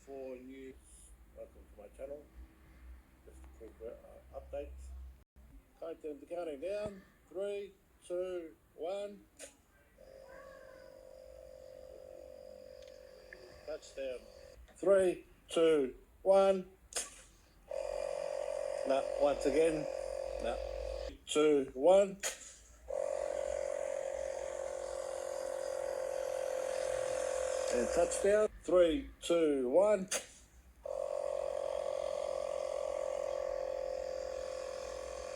for new, welcome to my channel. Just a quick update. Counting down. 3, 2, 1. Touchdown. 3, 2, 1. No, once again. No. 2, 1. And touchdown. 3, 2, 1.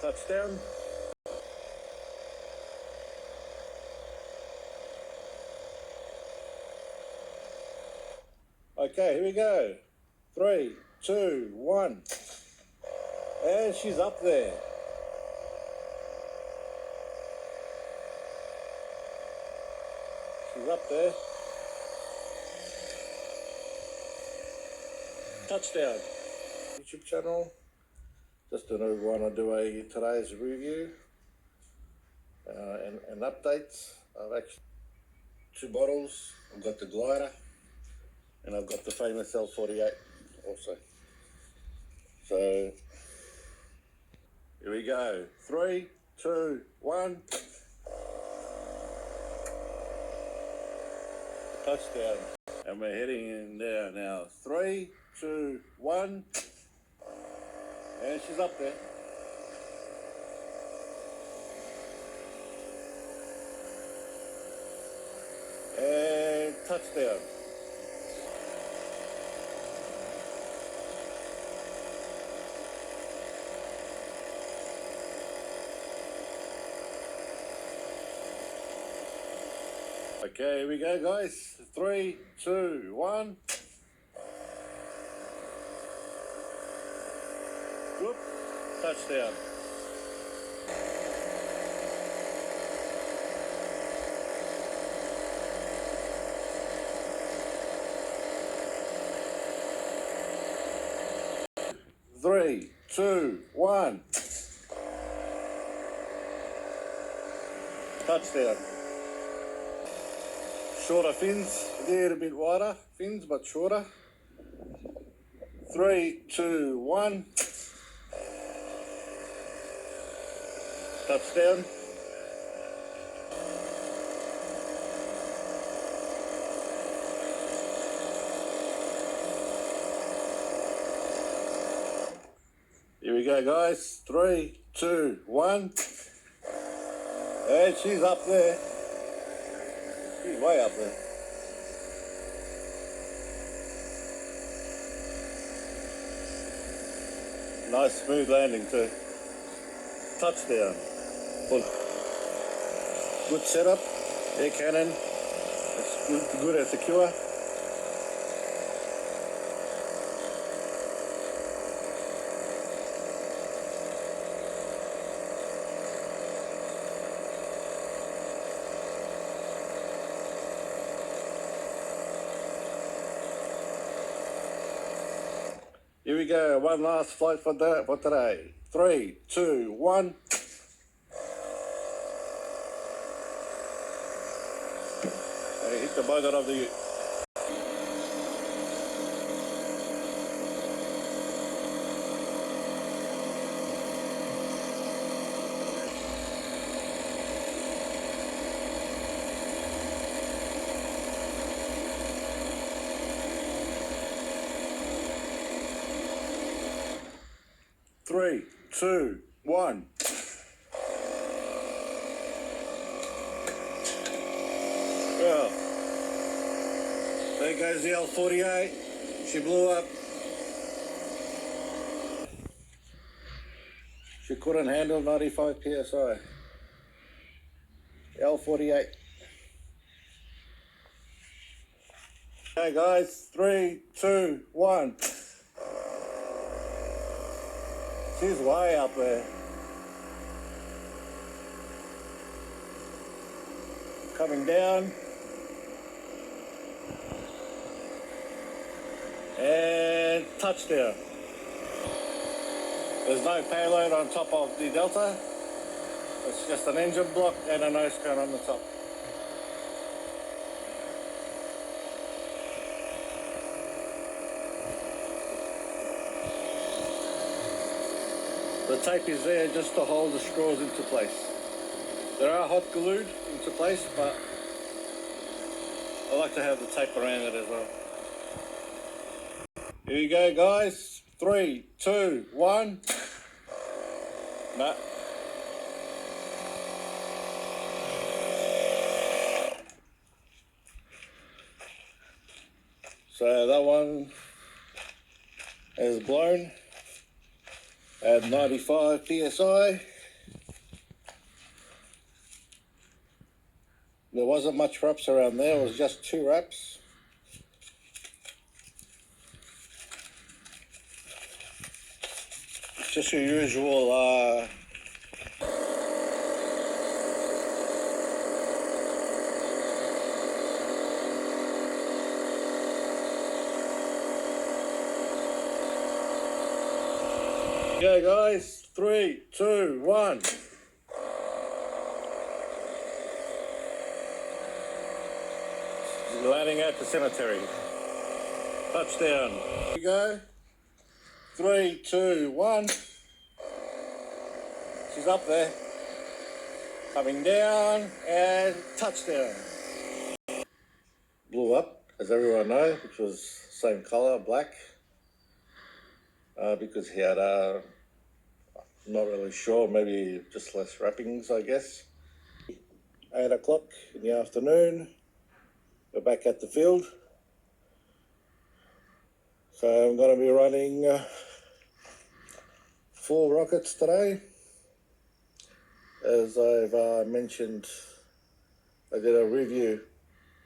Touchdown. Okay, here we go. 3, 2, 1. And she's up there. She's up there. Touchdown. YouTube channel. Just want to do today's review and updates. I've actually 2 bottles. I've got the glider and I've got the famous L48 also. So here we go. 3, 2, 1. Touchdown. And we're heading in there now. 3, 2, 1. And she's up there. And touchdown. Okay, here we go, guys. 3, 2, 1. Whoop. Touchdown. Three, 2, 1. Touchdown. Shorter fins, a little bit wider fins, but shorter. 3, 2, 1. Touchdown. Here we go, guys. 3, 2, 1. And she's up there. She's way up there. Nice smooth landing too. Touchdown. Good setup. Air cannon. It's good and secure. Here we go, one last flight for today. 3, 2, 1. And hit the bugger of the... Three, 2, 1. Well, there goes the L48. She blew up. She couldn't handle 95 PSI. L48. Okay guys, 3, 2, 1. She's way up there. Coming down. And touchdown. There's no payload on top of the Delta. It's just an engine block and a nose cone on the top. The tape is there just to hold the straws into place. They are hot glued into place, but I like to have the tape around it as well. Here you go, guys. 3, 2, 1. No. So that one is blown at 95 psi. There wasn't much wraps around there, it was just 2 wraps. It's just your usual go, guys. 3, 2, 1. Landing at the cemetery. Touchdown. Here we go. 3, 2, 1. She's up there. Coming down and touchdown. Blew up, as everyone knows, which was same colour, black. Because he had not really sure, maybe just less wrappings, I guess. 8 o'clock in the afternoon. We're back at the field. So I'm going to be running 4 rockets today. As I've mentioned, I did a review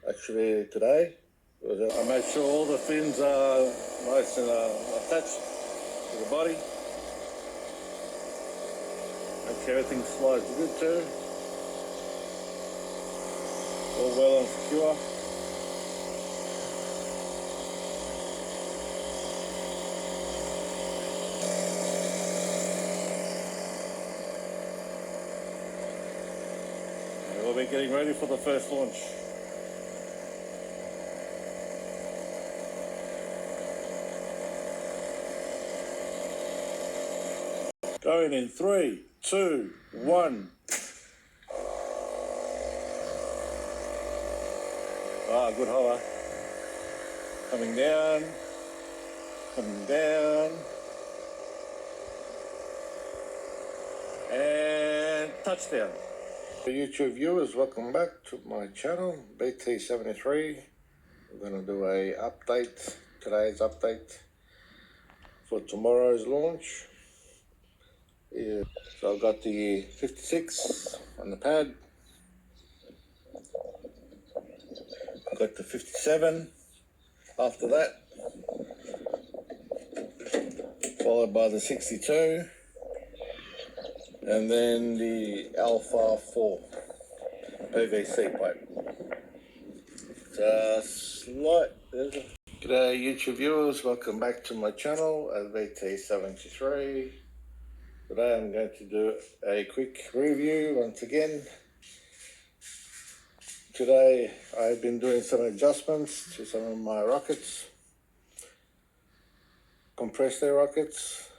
actually today. I made sure all the fins are nice and attached to the body. Make sure everything slides good too. All well and secure. We'll be getting ready for the first launch. Going in 3, 2, 1. Ah, good hover. Coming down. Coming down. And touchdown. YouTube viewers, welcome back to my channel, BT73. We're going to do a update, today's update for tomorrow's launch. Yeah. So I've got the 56 on the pad. I've got the 57 after that, followed by the 62, and then the Alpha 4 PVC pipe. G'day YouTube viewers, welcome back to my channel at BT73. Today I'm going to do a quick review once again. Today I've been doing some adjustments to some of my rockets, compressed air rockets.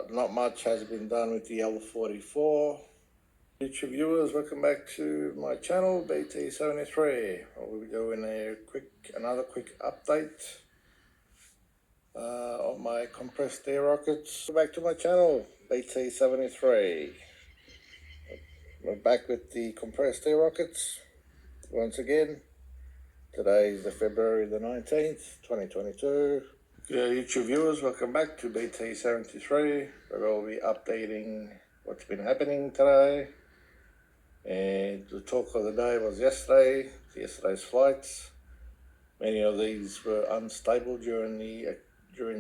Not much has been done with the L44. YouTube viewers, welcome back to my channel, BT73. We'll be doing another quick update on my compressed air rockets. Back to my channel, BT73. We're back with the compressed air rockets once again. Today is the February the 19th, 2022. Good YouTube viewers, welcome back to BT73. We'll be updating what's been happening today. And the talk of the day was yesterday's flights. Many of these were unstable during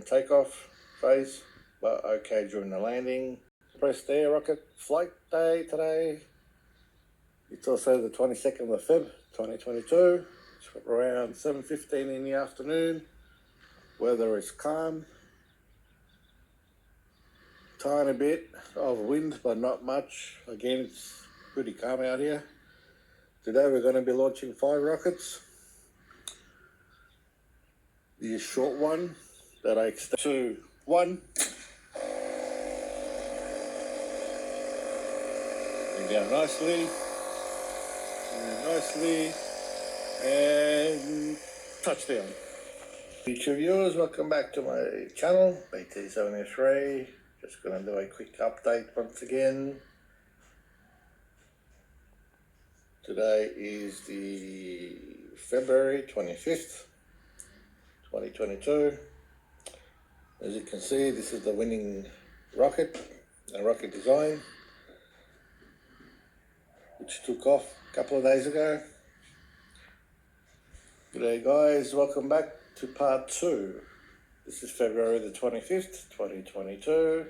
takeoff phase, but okay during the landing. Compressed air rocket flight day today. It's also the 22nd of Feb 2022. It's around 7:15 in the afternoon. Weather is calm. Tiny bit of wind, but not much. Again, it's pretty calm out here. Today we're going to be launching 5 rockets. The short one that I extend to 1. down nicely, and touchdown. YouTube viewers, welcome back to my channel, BT73. Just going to do a quick update once again. Today is the February 25th, 2022. As you can see, this is the winning rocket, a rocket design, which took off a couple of days ago. G'day guys, welcome back to part 2. This is February the 25th, 2022.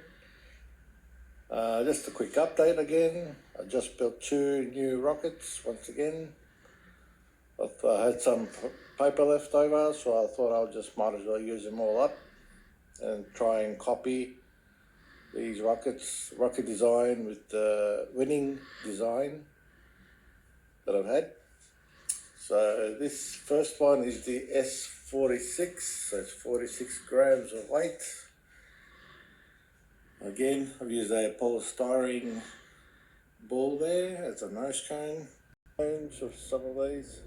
Just a quick update again. I just built 2 new rockets once again. I had some paper left over, so I thought might as well use them all up and try and copy these rocket design with the winning design that I've had. So this first one is the S46, so it's 46 grams of weight. Again, I've used a polystyrene ball there as a nose cone of some of these.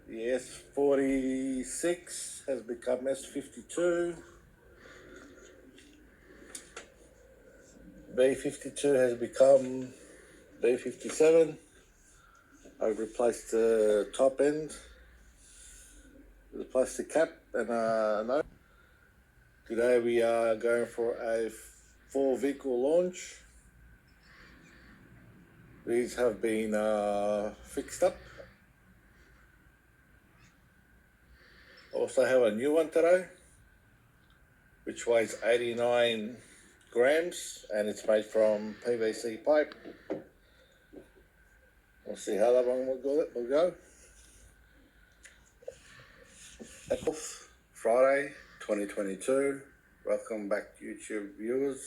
The S46 has become S52. B52 has become B57. I've replaced the top end with a plastic cap and a nose. Today we are going for a 4-vehicle launch. These have been fixed up. Also have a new one today, which weighs 89 grams and it's made from PVC pipe. We'll see how that one will go. Friday 2022. Welcome back YouTube viewers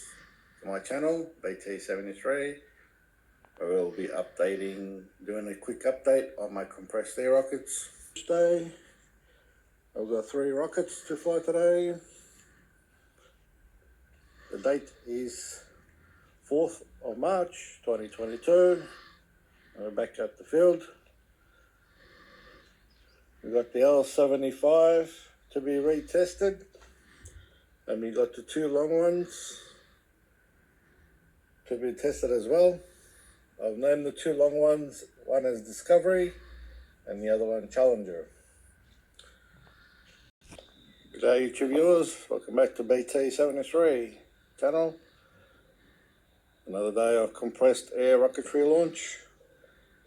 to my channel, BT73. I will be doing a quick update on my compressed air rockets. Today, I've got 3 rockets to fly today. The date is 4th of March 2022. We're back at the field. We've got the L75 to be retested. And we got the 2 long ones to be tested as well. I've named the 2 long ones, one is Discovery and the other one Challenger. Good day YouTube viewers, welcome back to BT73 channel. Another day of compressed air rocketry launch.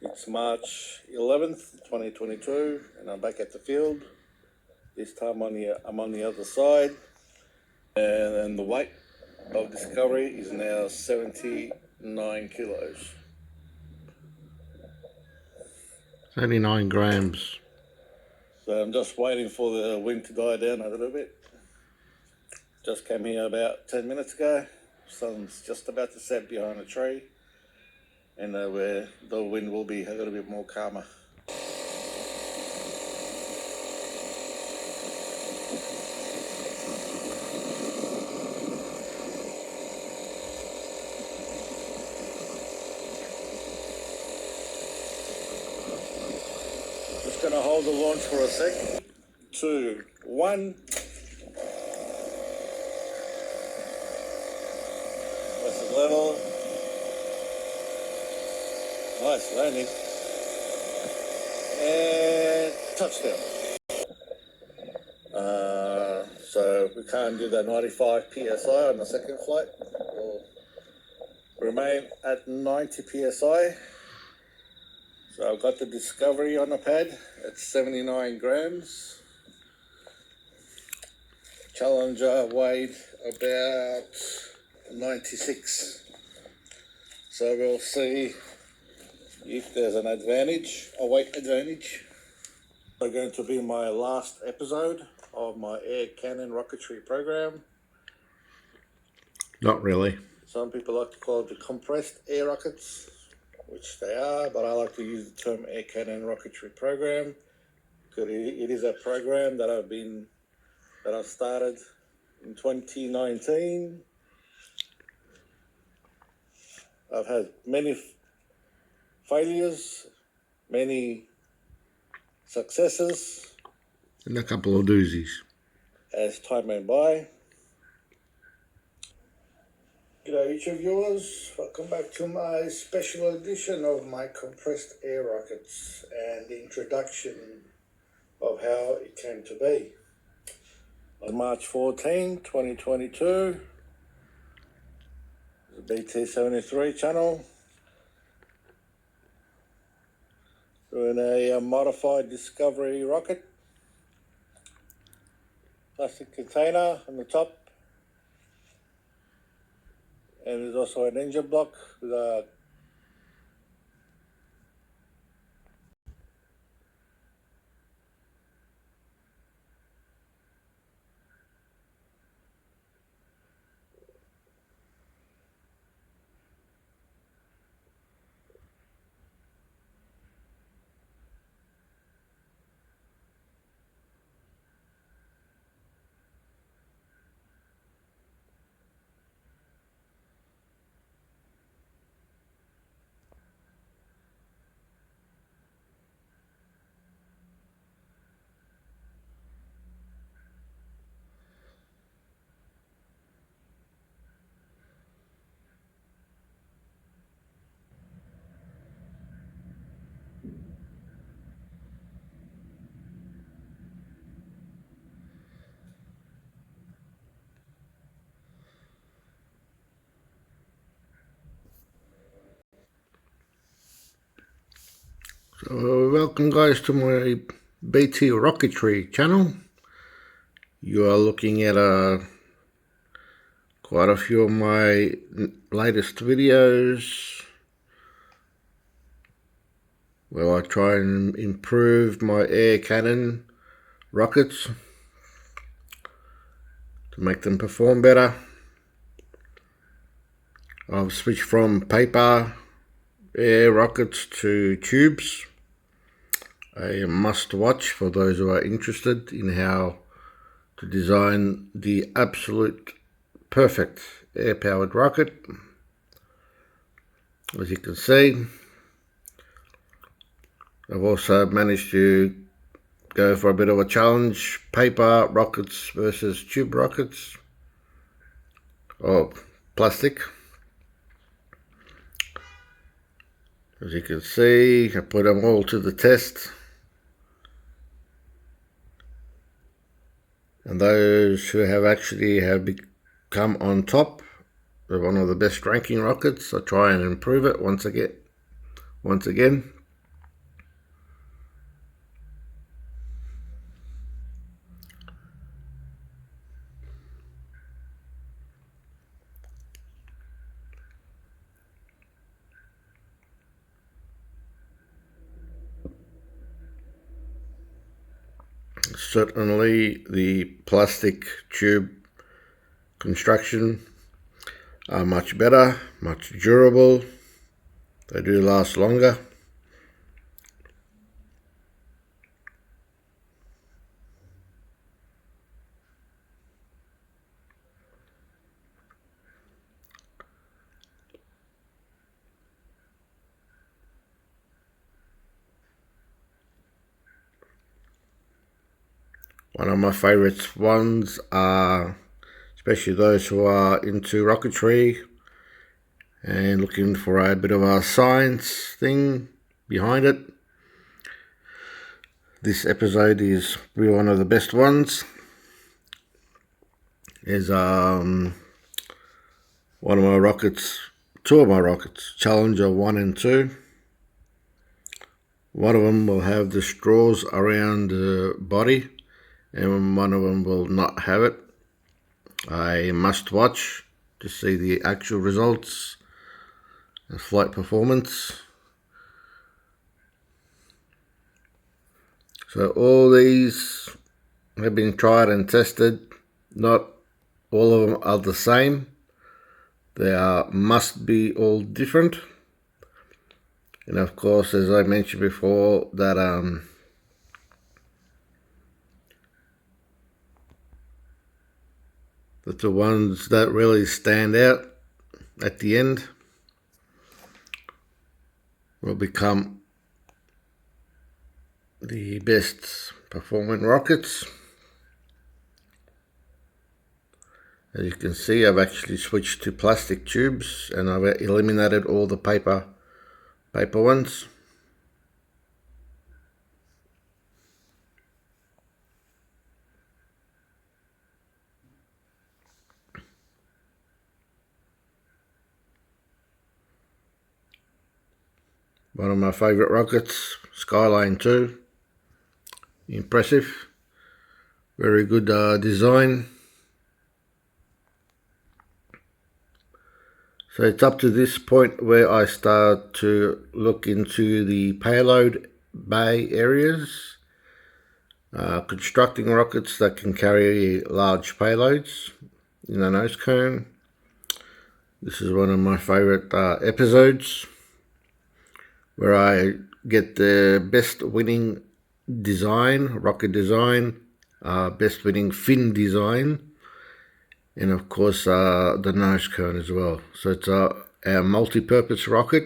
It's March 11th, 2022 and I'm back at the field. This time I'm on the other side and the weight of Discovery is now 79 kilos. 79 grams. So I'm just waiting for the wind to die down a little bit. Just came here about 10 minutes ago. Sun's just about to set behind a tree and where the wind will be a little bit more calmer. Just gonna hold the launch for a sec. 2, 1. That's the level. Nice landing. And touchdown. So we can't do the 95 PSI on the second flight. We'll remain at 90 PSI. So I've got the Discovery on the pad at 79 grams. Challenger weighed about 96. So we'll see if there's an advantage, a weight advantage. It's going to be my last episode of my air cannon rocketry program. Not really. Some people like to call it the compressed air rockets, which they are, but I like to use the term air cannon rocketry program because it is a program that I've started in 2019. I've had many failures, many successes And a couple of doozies. as time went by. G'day YouTube viewers, welcome back to my special edition of my compressed air rockets and the introduction of how it came to be. On March 14, 2022, the BT-73 channel, doing a modified Discovery rocket, plastic container on the top, and there's also an engine block with a So welcome guys to my BT Rocketry channel. You are looking at quite a few of my latest videos where I try and improve my air cannon rockets to make them perform better. I've switched from paper air rockets to tubes. A must watch for those who are interested in how to design the absolute perfect air powered rocket. As you can see, I've also managed to go for a bit of a challenge, paper rockets versus tube rockets, or plastic. As you can see, I put them all to the test, and those who have actually become on top of one of the best ranking rockets, I try and improve it once again. Certainly the plastic tube construction are much better, much durable. They do last longer. One of my favorite ones are, especially those who are into rocketry and looking for a bit of a science thing behind it. This episode is really one of the best ones. Is one of my rockets, two of my rockets, Challenger 1 and 2. One of them will have the straws around the body, and one of them will not have it. I must watch to see the actual results and flight performance. So all these have been tried and tested. Not all of them are the same. They must be all different. And of course, as I mentioned before, that the ones that really stand out at the end. will become the best performing rockets. As you can see, I've actually switched to plastic tubes and I've eliminated all the paper ones. One of my favourite rockets, Skyline 2. Impressive. Very good design. So it's up to this point where I start to look into the payload bay areas. Constructing rockets that can carry large payloads in a nose cone. This is one of my favourite episodes where I get the best winning design, rocket design, best winning fin design, and of course the nose cone as well. So it's a multi-purpose rocket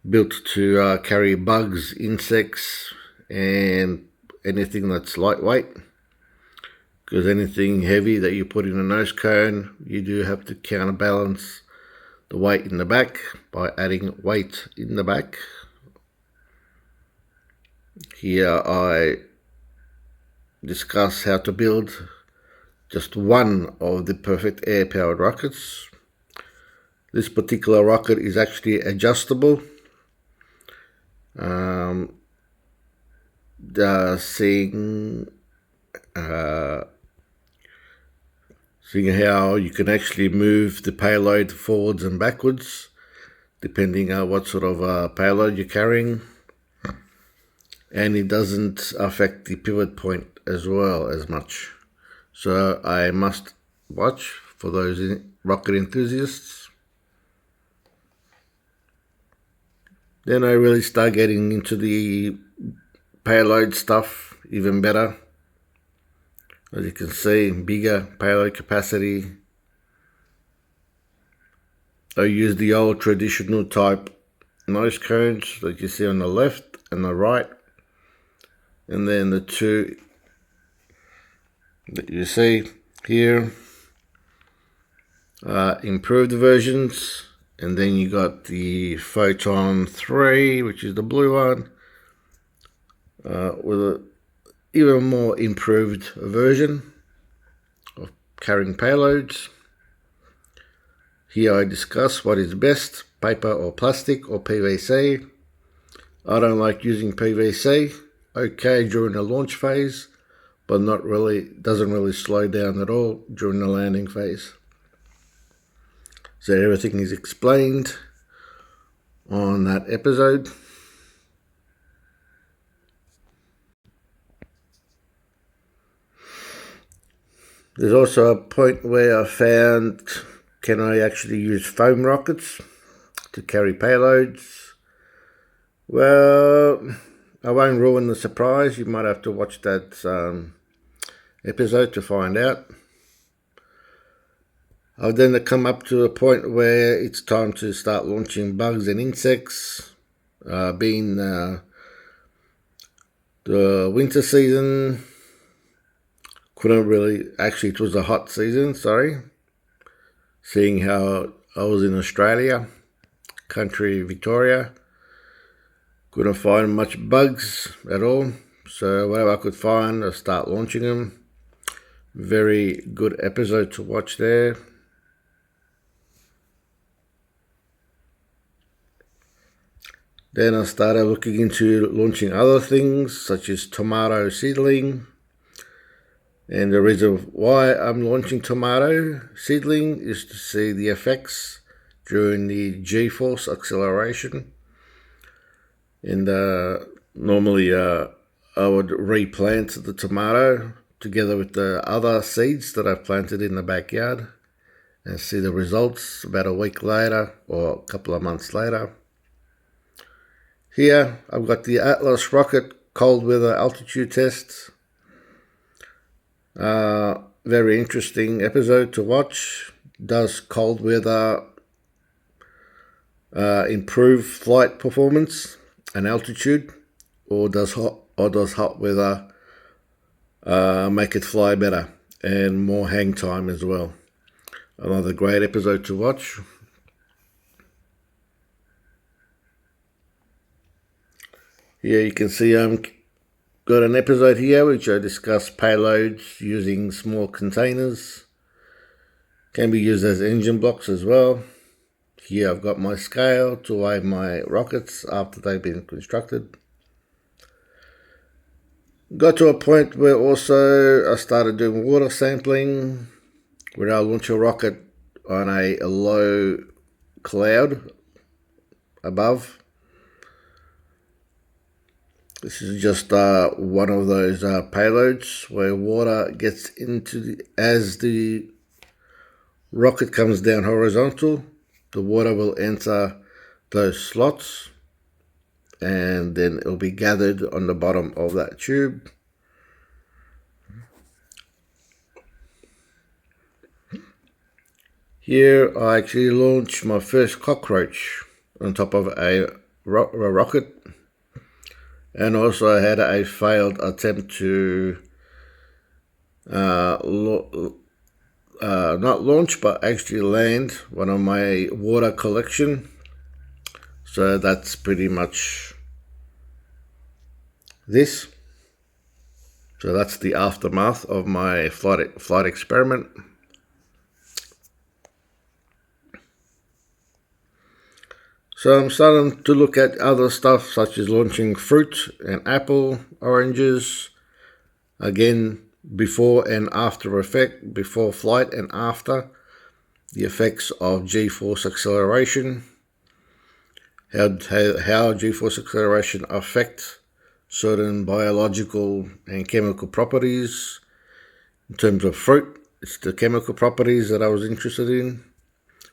built to carry bugs, insects, and anything that's lightweight. Because anything heavy that you put in a nose cone, you do have to counterbalance the weight in the back by adding weight in the back. Here I discuss how to build just one of the perfect air-powered rockets. This particular rocket is actually adjustable. Seeing how you can actually move the payload forwards and backwards depending on what sort of payload you're carrying, and it doesn't affect the pivot point as well as much. So I must watch for those rocket enthusiasts. Then I really start getting into the payload stuff even better. As you can see, bigger payload capacity. I use the old traditional type nose cones that you see on the left and the right, and then the two that you see here improved versions, and then you got the Photon 3, which is the blue one, with a even more improved version of carrying payloads. Here I discuss what is best, paper or plastic or PVC. I don't like using PVC. Okay during the launch phase, but not really, doesn't really slow down at all during the landing phase. So everything is explained on that episode. There's also a point where I found, can I actually use foam rockets to carry payloads? Well, I won't ruin the surprise. You might have to watch that episode to find out. I've then come up to a point where it's time to start launching bugs and insects. Being the winter season, couldn't really, actually it was a hot season, sorry. Seeing how I was in Australia, country Victoria, couldn't find much bugs at all. So whatever I could find, I start launching them. Very good episode to watch there. Then I started looking into launching other things such as tomato seedling. And the reason why I'm launching tomato seedling is to see the effects during the G-force acceleration. And normally I would replant the tomato together with the other seeds that I've planted in the backyard and see the results about a week later or a couple of months later. Here I've got the Atlas rocket cold weather altitude test. Very interesting episode to watch. Does cold weather improve flight performance and altitude, or does hot weather make it fly better and more hang time as well? Another great episode to watch. Here you can see got an episode here which I discuss payloads using small containers. Can be used as engine blocks as well. Here I've got my scale to weigh my rockets after they've been constructed. Got to a point where also I started doing water sampling, where I launch a rocket on a low cloud above. This is just one of those payloads where water gets into as the rocket comes down horizontal, the water will enter those slots and then it'll be gathered on the bottom of that tube. Here I actually launched my first cockroach on top of a rocket, and also I had a failed attempt to not launch but actually land one of my water collection. So that's pretty much this. So that's the aftermath of my flight experiment. So I'm starting to look at other stuff such as launching fruit and apple, oranges, again before and after effect, before flight and after, the effects of G-force acceleration, how G-force acceleration affects certain biological and chemical properties. In terms of fruit, it's the chemical properties that I was interested in,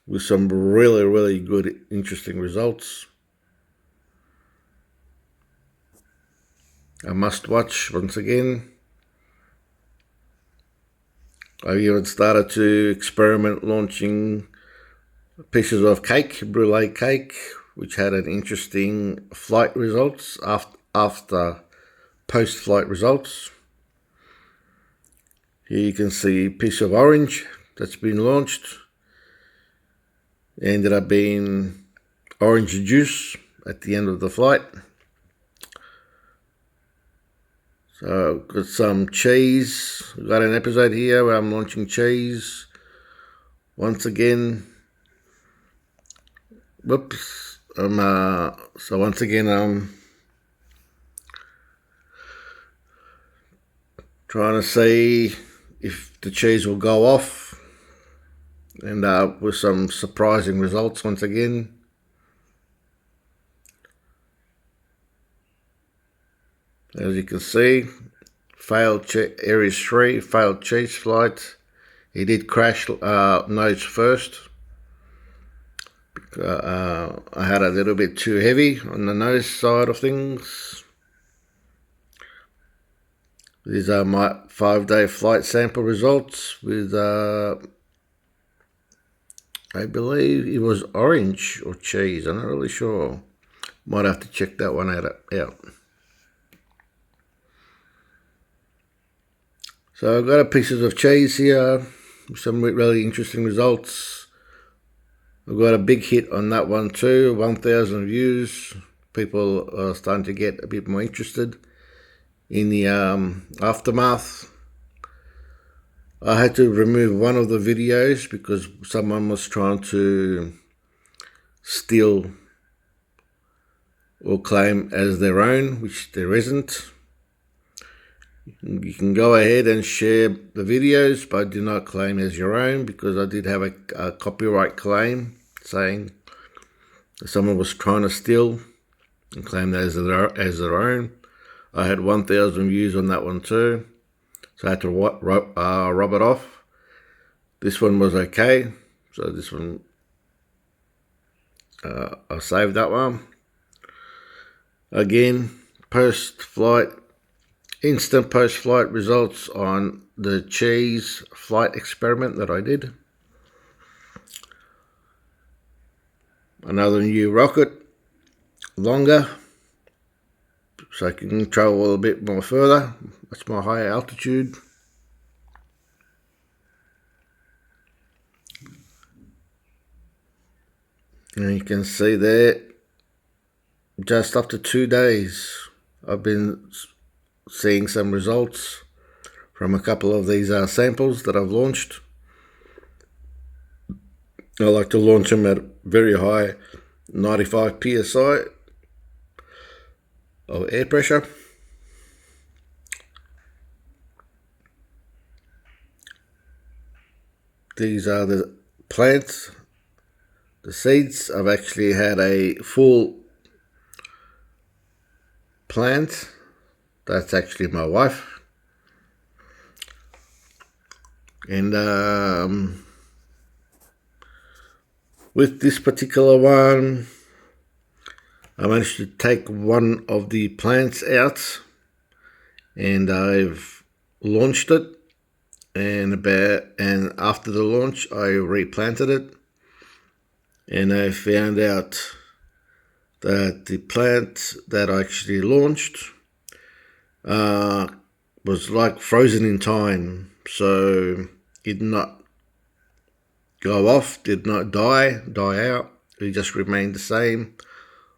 with some really, really good, interesting results. A must watch once again. I even started to experiment launching pieces of cake, brulee cake, which had an interesting flight results after post-flight results. Here you can see a piece of orange that's been launched. It ended up being orange juice at the end of the flight. So got some cheese. We've got an episode here where I'm launching cheese. Once again, whoops. So once again, I'm trying to see if the cheese will go off, and with some surprising results once again. As you can see, failed Aries 3, failed cheese flight. He did crash nose first. I had a little bit too heavy on the nose side of things. These are my 5-day flight sample results with, I believe it was orange or cheese. I'm not really sure. Might have to check that one out. So I've got a pieces of cheese here, some really interesting results. I've got a big hit on that one too, 1,000 views. People are starting to get a bit more interested in the aftermath. I had to remove one of the videos because someone was trying to steal or claim as their own, which there isn't. You can go ahead and share the videos, but do not claim as your own, because I did have a copyright claim saying someone was trying to steal and claim that as their own. I had 1,000 views on that one too, so I had to rub it off. This one was okay, so this one, I saved that one. Again, instant post-flight results on the cheese flight experiment that I did. another new rocket, longer, so I can travel a little bit more further. That's my higher altitude. And you can see there, just after 2 days, I've been seeing some results from a couple of these samples that I've launched. I like to launch them at very high 95 psi of air pressure. These are the plants, the seeds. I've actually had a full plant. That's actually my wife. And with this particular one, I managed to take one of the plants out and I've launched it. And after the launch, I replanted it. And I found out that the plant that I actually launched was like frozen in time. So it did not go off, did not die out. It just remained the same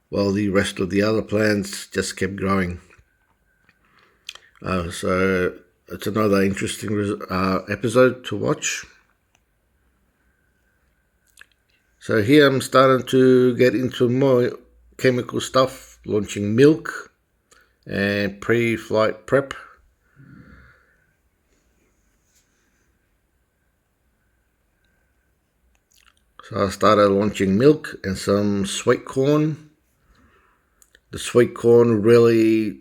while the rest of the other plants just kept growing. So it's another interesting episode to watch. So here I'm starting to get into more chemical stuff, launching milk and pre-flight prep. So I started launching milk and some sweet corn. The sweet corn really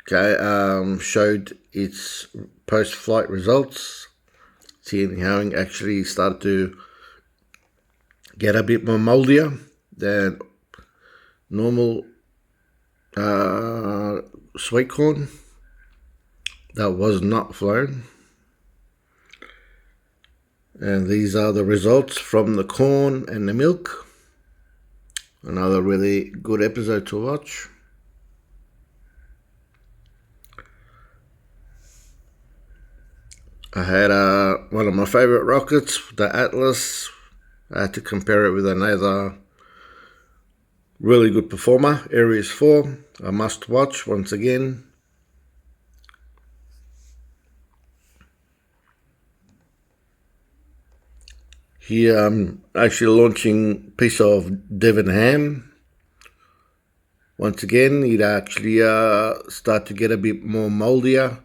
showed its post-flight results, seeing how it actually started to get a bit more moldier than normal sweet corn that was not flown. And these are the results from the corn and the milk. Another really good episode to watch. I had one of my favorite rockets, the Atlas. I had to compare it with another really good performer, Aries 4. A must watch once again. Here I'm actually launching a piece of Devon ham. Once again, it actually start to get a bit more moldier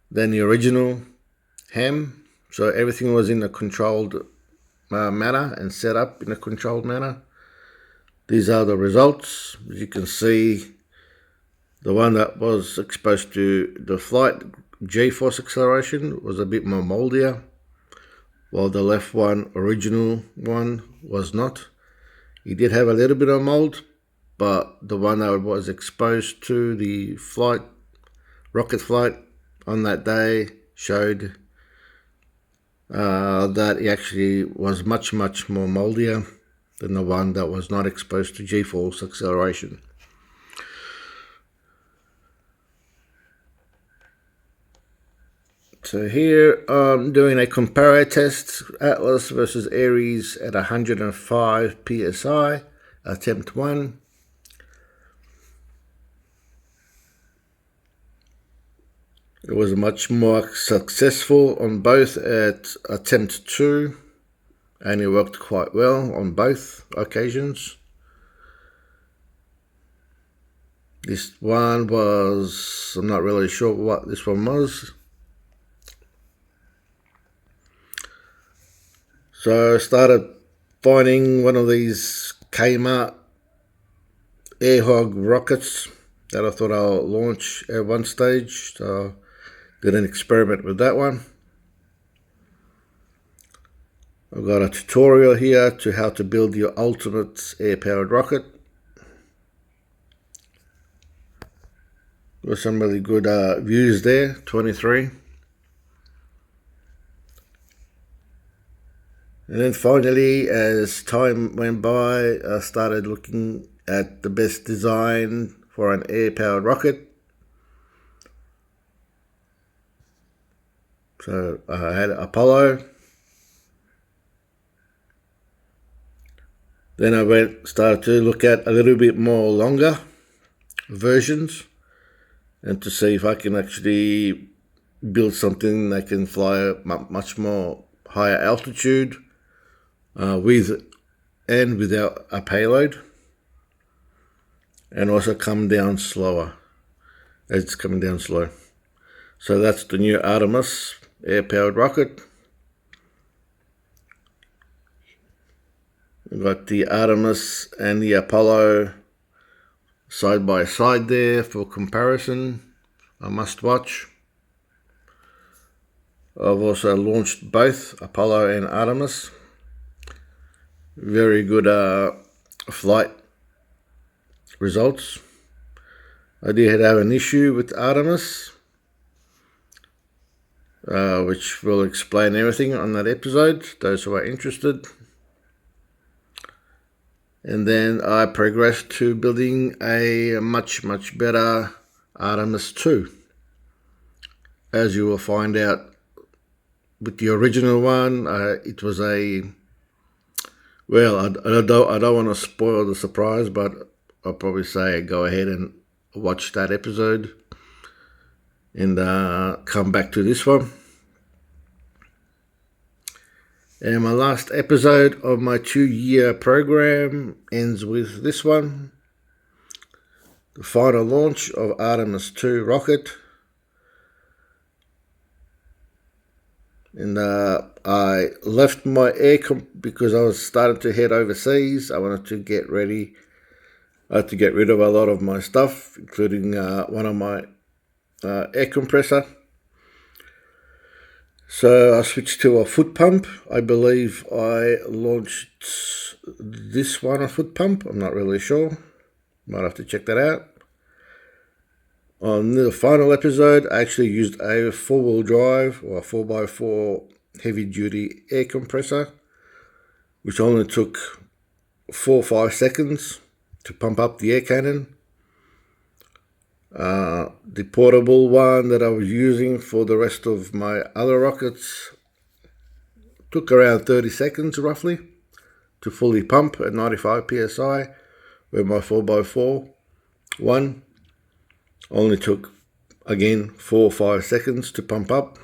than the original ham. So everything was in a controlled manner and set up in a controlled manner. These are the results. As you can see, the one that was exposed to the flight G-force acceleration was a bit more moldier, while the left one, original one, was not. It did have a little bit of mold, but the one that was exposed to the flight, rocket flight on that day showed that it actually was much more moldier than the one that was not exposed to G-force acceleration. So here I'm doing a comparator test, Atlas versus Aries at 105 psi, attempt 1. It was much more successful on both at attempt 2, and it worked quite well on both occasions. This one was, I'm not really sure what this one was. So I started finding one of these Kmart air hog rockets that I thought I'll launch at one stage. So did an experiment with that one. I've got a tutorial here to how to build your ultimate air-powered rocket. Got some really good views there, 23. And then finally, as time went by, I started looking at the best design for an air-powered rocket. So I had Apollo. Then I started to look at a little bit more longer versions and to see if I can actually build something that can fly much more higher altitude with and without a payload, and also come down slower as it's coming down slow. So that's the new Artemis air-powered rocket. We've got the Artemis and the Apollo side by side there for comparison. A must watch. I've also launched both Apollo and Artemis. Very good flight results. I did have an issue with Artemis, which will explain everything on that episode, those who are interested. And then I progressed to building a much better Artemis 2. As you will find out with the original one, it was I don't want to spoil the surprise, but I'll probably say go ahead and watch that episode and come back to this one. And my last episode of my 2-year program ends with this one. The final launch of Artemis 2 rocket. And I left my because I was starting to head overseas. I wanted to get ready. I had to get rid of a lot of my stuff, including one of my air compressor. So I switched to a foot pump. I believe I launched this one a foot pump. I'm not really sure. Might have to check that out. On the final episode, I actually used a 4-wheel drive or a 4x4 heavy-duty air compressor, which only took 4 or 5 seconds to pump up the air cannon. The portable one that I was using for the rest of my other rockets took around 30 seconds roughly to fully pump at 95 psi, where my 4x4 one only took, again, 4 or 5 seconds to pump up.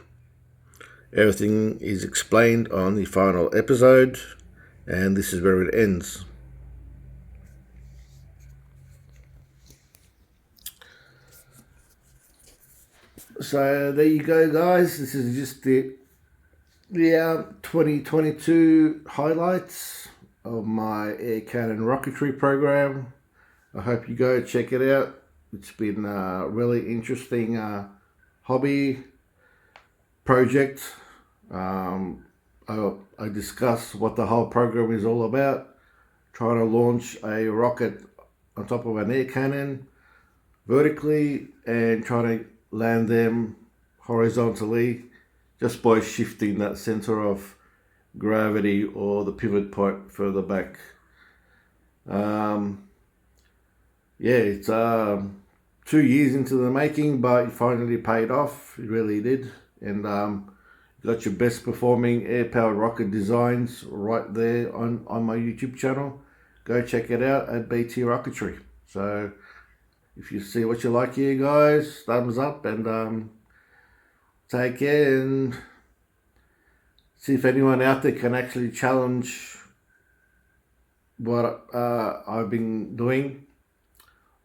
Everything is explained on the final episode, and this is where it ends. So there you go, guys. This is just the 2022 highlights of my air cannon rocketry program. I hope you go check it out. It's been a really interesting hobby project. I discuss what the whole program is all about. Trying to launch a rocket on top of an air cannon vertically and trying to land them horizontally just by shifting that center of gravity or the pivot point further back. It's 2 years into the making, but it finally paid off. It really did. And you got your best performing air-powered rocket designs right there on my YouTube channel. Go check it out at BT Rocketry. So if you see what you like here, guys, thumbs up and take care and see if anyone out there can actually challenge what I've been doing.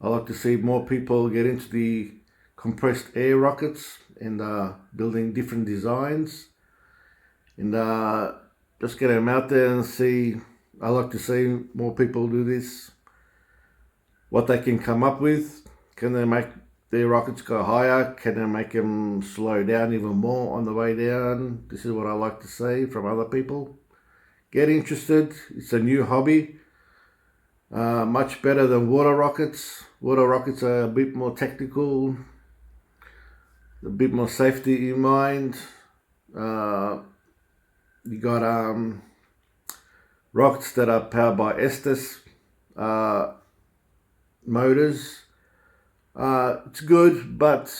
I like to see more people get into the compressed air rockets and building different designs and just get them out there and see. I like to see more people do this, what they can come up with. Can they make their rockets go higher? Can they make them slow down even more on the way down? This is what I like to see from other people. Get interested. It's a new hobby. Much better than water rockets. Water rockets are a bit more technical, a bit more safety in mind. You got rockets that are powered by Estes motors. It's good, but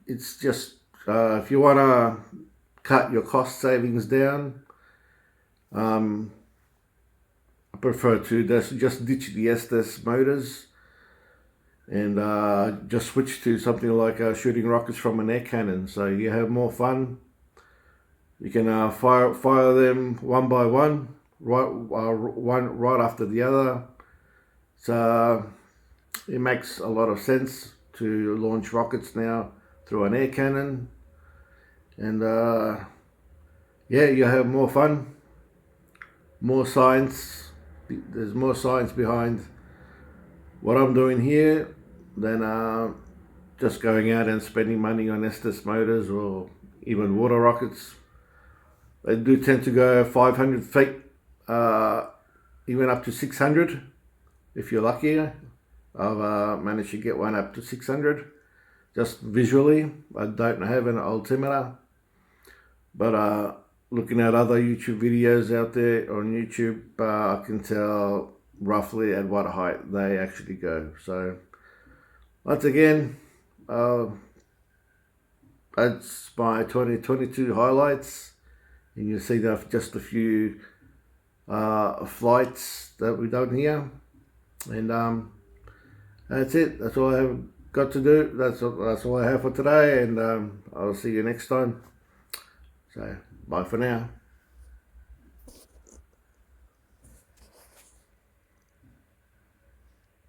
it's just if you want to cut your cost savings down, I prefer to just ditch the Estes motors and just switch to something like shooting rockets from an air cannon. So you have more fun. You can fire them one by one, one right after the other. So it makes a lot of sense to launch rockets now through an air cannon, and yeah, you have more fun, more science. There's more science behind what I'm doing here than just going out and spending money on Estes motors or even water rockets. They do tend to go 500 feet, even up to 600 if you're lucky. I've managed to get one up to 600 just visually. I don't have an altimeter, but looking at other YouTube videos out there on YouTube, I can tell roughly at what height they actually go. So once again, that's my 2022 highlights, and you'll see that just a few flights that we've done here, and that's it. That's all I have got to do. That's all I have for today, and I'll see you next time. So bye for now.